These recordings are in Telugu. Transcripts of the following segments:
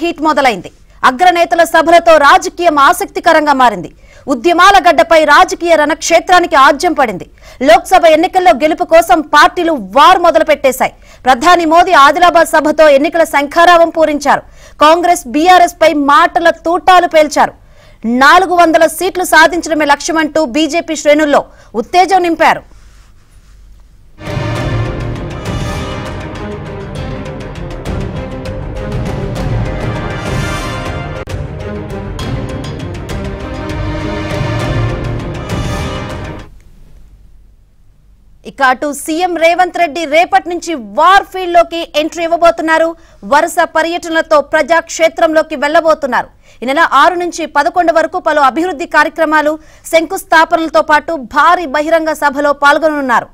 హీట్ మొదలైంది. అగ్రనేతల సభలతో రాజకీయం ఆసక్తికరంగా మారింది. ఉద్యమాల గడ్డపై రాజకీయ రణక్షేత్రానికి ఆజ్యం పడింది. లోక్సభ ఎన్నికల్లో గెలుపు కోసం పార్టీలు వార్ మొదలు పెట్టేశాయి. ప్రధాని మోదీ ఆదిలాబాద్ సభతో ఎన్నికల శంఖారావం పూరించారు. కాంగ్రెస్ బీఆర్ఎస్ పై మాటల తూటాలు పేల్చారు. 400 సీట్లు సాధించడమే లక్ష్యమంటూ బీజేపీ శ్రేణుల్లో ఉత్తేజం నింపారు. ఇక అటు సీఎం రేవంత్ రెడ్డి రేపటి నుంచి వార్ ఫీల్డ్ లోకి ఎంట్రీ ఇవ్వబోతున్నారు. వరుస పర్యటనలతో ప్రజాక్షేత్రంలోకి వెళ్లబోతున్నారు. ఈ నెల 6 నుంచి 11 వరకు పలు అభివృద్ధి కార్యక్రమాలు, శంకుస్థాపనలతో పాటు భారీ బహిరంగ సభలో పాల్గొననున్నారు.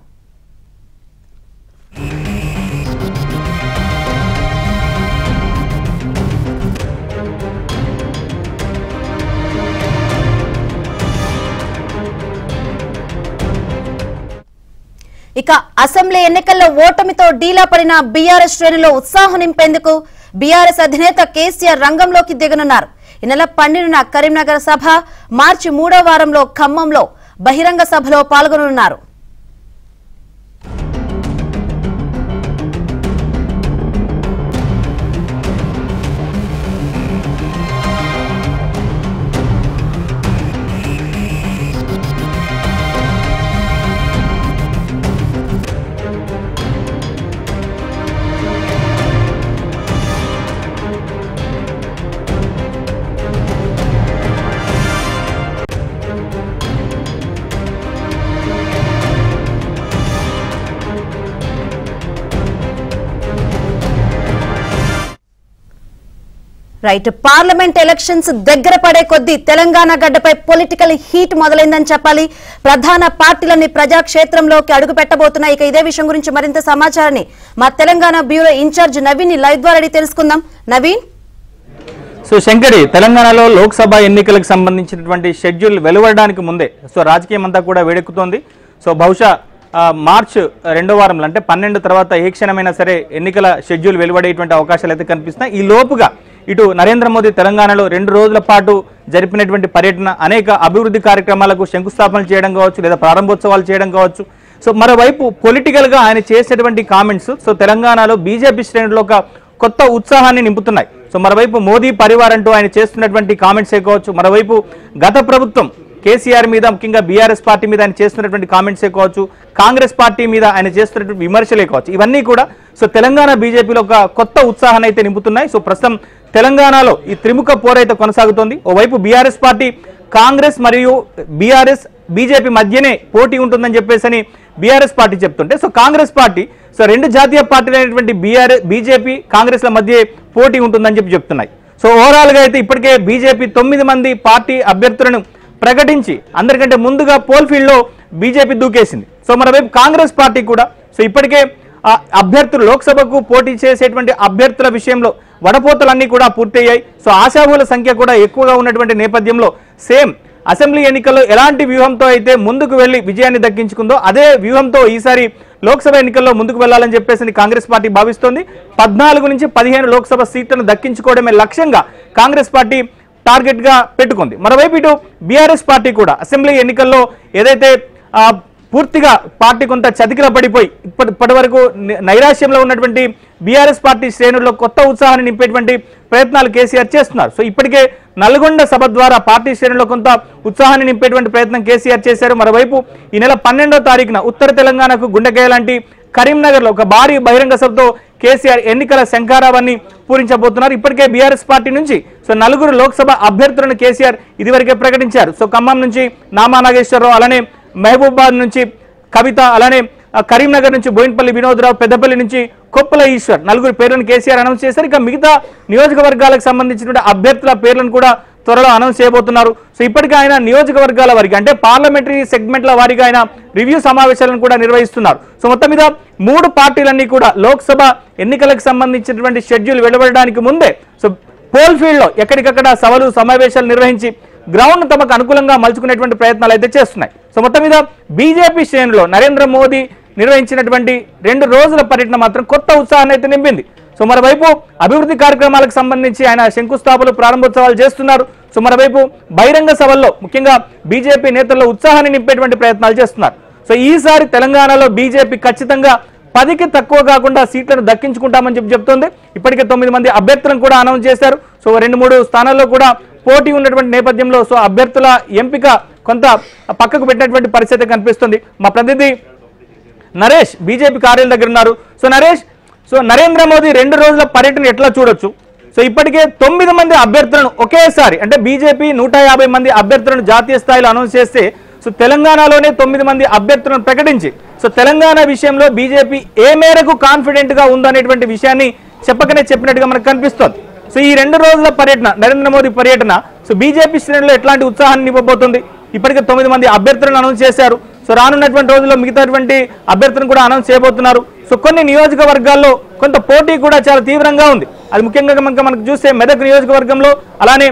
ఇక అసెంబ్లీ ఎన్నికల్లో ఓటమితో డీలా పడిన బీఆర్ఎస్ శ్రేణులో ఉత్సాహం నింపేందుకు బీఆర్ఎస్ అధినేత కేసీఆర్ రంగంలోకి దిగనున్నారు. ఈ నెల 12న కరీంనగర్ సభ, మార్చి 3వ వారంలో ఖమ్మంలో బహిరంగ సభలో పాల్గొననున్నారు. రైట్, పార్లమెంట్ ఎలక్షన్స్ దగ్గర పడే కొద్దీ తెలంగాణ గడ్డపై పొలిటికల్ హీట్ మొదలైందని చెప్పాలి. ప్రధాన పార్టీలన్నీ ప్రజాక్షేత్రంలోకి అడుగు పెట్టబోతున్నాయి. ఇక ఇదే విషయం గురించి మరింత సమాచారాన్ని మా తెలంగాణ బ్యూరో ఇన్ఛార్జ్ నవీన్ ని లైవ్ ద్వారా తెలుసుకుందాం. నవీన్. శంకరి, తెలంగాణలో లోక్సభ ఎన్నికలకు సంబంధించినటువంటి షెడ్యూల్ వెలువడడానికి ముందే రాజకీయం అంతా కూడా వేడెక్కుతోంది. బహుశా మార్చ్ 2వ వారంలో అంటే 12 తర్వాత ఏ క్షణమైనా సరే ఎన్నికల షెడ్యూల్ వెలువడేటువంటి అవకాశాలు అయితే కనిపిస్తున్నాయి. ఈ లోపుగా ఇటు నరేంద్ర మోదీ తెలంగాణలో 2 రోజుల పాటు జరిపినటువంటి పర్యటన, అనేక అభివృద్ధి కార్యక్రమాలకు శంకుస్థాపనలు చేయడం కావచ్చు, లేదా ప్రారంభోత్సవాలు చేయడం కావచ్చు. మరోవైపు పొలిటికల్ గా ఆయన చేసేటువంటి కామెంట్స్ తెలంగాణలో బీజేపీ శ్రేణుల్లో ఒక కొత్త ఉత్సాహాన్ని నింపుతున్నాయి. మరోవైపు మోదీ పరివార్ అంటూ ఆయన చేస్తున్నటువంటి కామెంట్సే కావచ్చు, మరోవైపు గత ప్రభుత్వం కేసీఆర్ మీద, ముఖ్యంగా బీఆర్ఎస్ పార్టీ మీద ఆయన చేస్తున్నటువంటి కామెంట్సే కావచ్చు, కాంగ్రెస్ పార్టీ మీద ఆయన చేస్తున్నటువంటి విమర్శలే కావచ్చు, ఇవన్నీ కూడా తెలంగాణ బీజేపీలో ఒక కొత్త ఉత్సాహాన్ని అయితే నింపుతున్నాయి. ప్రస్తుతం తెలంగాణలో ఈ త్రిముఖ పోరైతే కొనసాగుతోంది. ఓవైపు బీఆర్ఎస్ పార్టీ కాంగ్రెస్ మరియు బీఆర్ఎస్ బీజేపీ మధ్యనే పోటీ ఉంటుందని చెప్పేసి బీఆర్ఎస్ పార్టీ చెప్తుంటే కాంగ్రెస్ పార్టీ రెండు జాతీయ పార్టీలైనటువంటి బీజేపీ కాంగ్రెస్ల మధ్య పోటీ ఉంటుందని చెప్తున్నాయి. ఓవరాల్ గా అయితే ఇప్పటికే బీజేపీ 9 మంది పార్టీ అభ్యర్థులను ప్రకటించి అందరికంటే ముందుగా పోల్ ఫీల్డ్ లో బీజేపీ దూకేసింది. మరోవైపు కాంగ్రెస్ పార్టీ కూడా ఇప్పటికే అభ్యర్థులు లోక్సభకు పోటీ చేసేటువంటి అభ్యర్థుల విషయంలో వడపోతలన్నీ కూడా పూర్తయ్యాయి. ఆశాభూల సంఖ్య కూడా ఎక్కువగా ఉన్నటువంటి నేపథ్యంలో సేమ్ అసెంబ్లీ ఎన్నికల్లో ఎలాంటి వ్యూహంతో అయితే ముందుకు వెళ్లి విజయాన్ని దక్కించుకుందో అదే వ్యూహంతో ఈసారి లోక్సభ ఎన్నికల్లో ముందుకు వెళ్లాలని చెప్పేసి కాంగ్రెస్ పార్టీ భావిస్తోంది. 14 నుంచి 15 లోక్సభ సీట్లను దక్కించుకోవడమే లక్ష్యంగా కాంగ్రెస్ పార్టీ టార్గెట్ గా పెట్టుకుంది. మరోవైపు ఇటు బీఆర్ఎస్ పార్టీ కూడా అసెంబ్లీ ఎన్నికల్లో ఏదైతే పూర్తిగా పార్టీ కొంత చతికిల పడిపోయి ఇప్పటి వరకు నైరాశ్యంలో ఉన్నటువంటి బీఆర్ఎస్ పార్టీ శ్రేణుల్లో కొత్త ఉత్సాహాన్ని నింపేటువంటి ప్రయత్నాలు కేసీఆర్ చేస్తున్నారు. ఇప్పటికే నల్గొండ సభ ద్వారా పార్టీ శ్రేణుల్లో కొంత ఉత్సాహాన్ని నింపేటువంటి ప్రయత్నం కేసీఆర్ చేశారు. మరోవైపు ఈ నెల 12వ తారీఖున ఉత్తర తెలంగాణకు గుండెకాయ లాంటి కరీంనగర్ లో ఒక భారీ బహిరంగ సభతో కేసీఆర్ ఎన్నికల శంఖారావాన్ని పూరించబోతున్నారు. ఇప్పటికే బీఆర్ఎస్ పార్టీ నుంచి 4 లోక్సభ అభ్యర్థులను కేసీఆర్ ఇదివరకే ప్రకటించారు. ఖమ్మం నుంచి నామా నాగేశ్వరరావు, అలానే మహబూబాబాద్ నుంచి కవిత, అలానే కరీంనగర్ నుంచి బోయిన్పల్లి వినోద్రావు, పెద్దపల్లి నుంచి కొప్పుల ఈశ్వర్ 4 పేర్లను కేసీఆర్ అనౌన్స్ చేశారు. ఇక మిగతా నియోజకవర్గాలకు సంబంధించిన అభ్యర్థుల పేర్లను కూడా త్వరలో అనౌన్స్ చేయబోతున్నారు. ఇప్పటికే ఆయన నియోజకవర్గాల వారికి అంటే పార్లమెంటరీ సెగ్మెంట్ల వారిగా ఆయన రివ్యూ సమావేశాలను కూడా నిర్వహిస్తున్నారు. మొత్తం మీద 3 పార్టీలన్నీ కూడా లోక్సభ ఎన్నికలకు సంబంధించినటువంటి షెడ్యూల్ వెలువడడానికి ముందే పోల్ ఫీల్డ్ లో ఎక్కడికక్కడ సభలు సమావేశాలు నిర్వహించి గ్రౌండ్ తమకు అనుకూలంగా మలుచుకునేటువంటి ప్రయత్నాలు అయితే చేస్తున్నాయి. మొత్తం మీద బీజేపీ శ్రేణులో నరేంద్ర మోదీ నిర్వహించినటువంటి 2 రోజుల పర్యటన మాత్రం కొత్త ఉత్సాహాన్ని అయితే నింపింది. సో మరోవైపు అభివృద్ధి కార్యక్రమాలకు సంబంధించి ఆయన శంకుస్థాపనలు ప్రారంభోత్సవాలు చేస్తున్నారు. సో మరోవైపు బహిరంగ సభల్లో ముఖ్యంగా బీజేపీ నేతల్లో ఉత్సాహాన్ని నింపేటువంటి ప్రయత్నాలు చేస్తున్నారు. సో ఈసారి తెలంగాణలో బీజేపీ ఖచ్చితంగా 10కి తక్కువ కాకుండా సీట్లను దక్కించుకుంటామని చెప్తోంది. ఇప్పటికే 9 మంది అభ్యర్థులను కూడా అనౌన్స్ చేశారు. సో 2-3 స్థానాల్లో కూడా పోటీ ఉన్నటువంటి నేపథ్యంలో సో అభ్యర్థుల ఎంపిక కొంత పక్కకు పెట్టినటువంటి పరిస్థితి కనిపిస్తుంది. మా ప్రతినిధి నరేష్ బీజేపీ కార్యాలయం దగ్గర ఉన్నారు. సో నరేంద్ర మోదీ 2 రోజుల పర్యటన ఎట్లా చూడొచ్చు? సో ఇప్పటికే 9 మంది అభ్యర్థులను ఒకేసారి అంటే బీజేపీ 150 మంది అభ్యర్థులను జాతీయ స్థాయిలో అనౌన్స్ చేస్తే సో తెలంగాణలోనే 9 మంది అభ్యర్థులను ప్రకటించి సో తెలంగాణ విషయంలో బీజేపీ ఏ మేరకు కాన్ఫిడెంట్ గా ఉందనేటువంటి విషయాన్ని చెప్పినట్టుగా మనకు కనిపిస్తోంది. సో ఈ 2 రోజుల పర్యటన నరేంద్ర మోదీ పర్యటన సో బీజేపీ శ్రేణుల్లో ఎట్లాంటి ఉత్సాహాన్ని నింపబోతుంది? ఇప్పటికే 9 మంది అభ్యర్థులను అనౌన్స్ చేశారు. సో రానున్నటువంటి రోజుల్లో మిగతాటువంటి అభ్యర్థులను కూడా అనౌన్స్ చేయబోతున్నారు. సో కొన్ని నియోజకవర్గాల్లో కొంత పోటీ కూడా చాలా తీవ్రంగా ఉంది. అది ముఖ్యంగా మనకు చూస్తే మెదక్ నియోజకవర్గంలో అలానే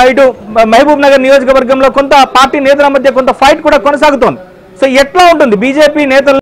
ఇటు మహబూబ్ నగర్ నియోజకవర్గంలో కొంత పార్టీ నేతల మధ్య కొంత ఫైట్ కూడా కొనసాగుతోంది. సో ఎట్లా ఉంటుంది బీజేపీ నేతలు